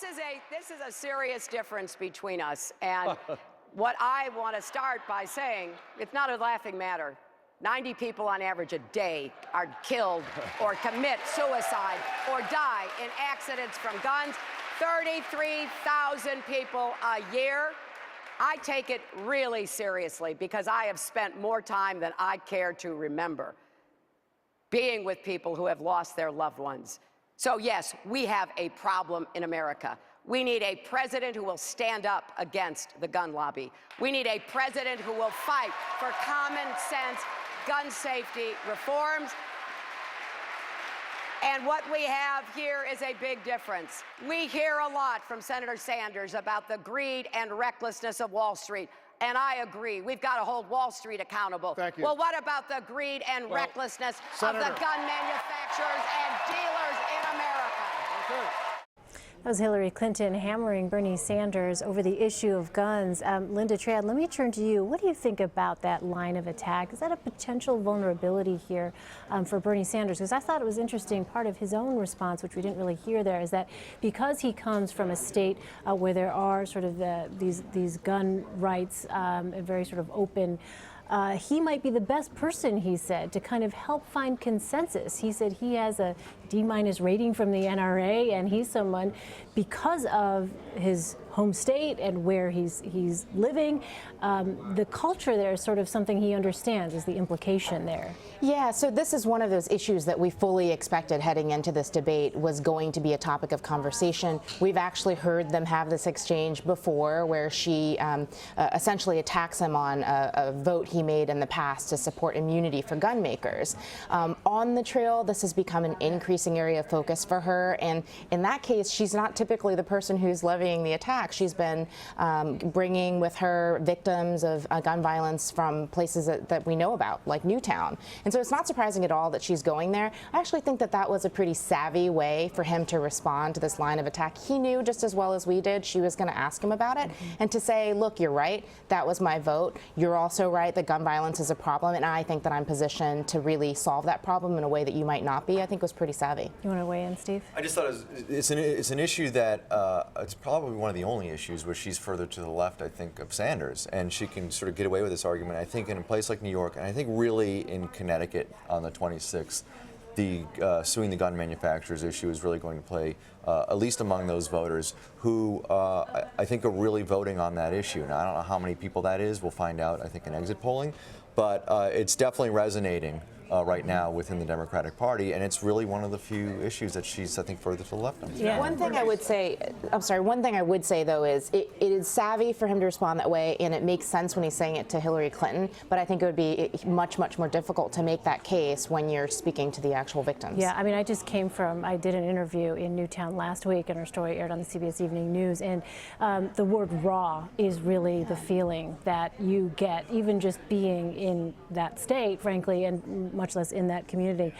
this is a serious difference between us. And what I want to start by saying, it's not a laughing matter. 90 people on average a day are killed or commit suicide or die in accidents from guns. 33,000 people a year. I take it really seriously because I have spent more time than I care to remember being with people who have lost their loved ones. So yes, we have a problem in America. We need a president who will stand up against the gun lobby. We need a president who will fight for common sense gun safety reforms. And what we have here is a big difference. We hear a lot from Senator Sanders about the greed and recklessness of Wall Street. And I agree. We've got to hold Wall Street accountable. Thank you. Well, what about the greed and recklessness of the gun manufacturers and dealers in America? Okay. That was Hillary Clinton hammering Bernie Sanders over the issue of guns. Linda Trad, let me turn to you. What do you think about that line of attack? Is that a potential vulnerability here for Bernie Sanders? Because I thought it was interesting, part of his own response, which we didn't really hear there, is that because he comes from a state where there are sort of these gun rights, a very sort of open, he might be the best person, he said, to kind of help find consensus. He said he has a D- rating from the NRA, and he's someone, because of his home state and where he's living, the culture there is sort of something he understands, is the implication there. Yeah, so this is one of those issues that we fully expected heading into this debate was going to be a topic of conversation. We've actually heard them have this exchange before where she essentially attacks him on a vote he made in the past to support immunity for gun makers. On the trail, this has become an increasing area of focus for her, and in that case, she's not typically the person who's levying the attack. She's been bringing with her victims of gun violence from places that we know about, like Newtown. And so it's not surprising at all that she's going there. I actually think that that was a pretty savvy way for him to respond to this line of attack. He knew just as well as we did she was going to ask him about it, and to say, look, you're right, that was my vote. You're also right that gun violence is a problem, and I think that I'm positioned to really solve that problem in a way that you might not be, I think was pretty savvy. You want to weigh in, Steve? I just thought it's an issue that it's probably one of the only issues where she's further to the left, I think, of Sanders, and she can sort of get away with this argument. I think in a place like New York, and I think really in Connecticut on the 26th, the suing the gun manufacturers issue is really going to play, at least among those voters who I think are really voting on that issue. Now, I don't know how many people that is. We'll find out, I think, in exit polling. But it's definitely resonating right now within the Democratic Party, and it's really one of the few issues that she's, I think, further to the left on. Yeah. One thing I would say, one thing I would say, though, is it is savvy for him to respond that way, and it makes sense when he's saying it to Hillary Clinton, but I think it would be much, much more difficult to make that case when you're speaking to the actual victims. Yeah, I mean, I did an interview in Newtown last week, and our story aired on the CBS Evening News, and the word raw is really the feeling that you get, even just being in that state, frankly, and much less in that community.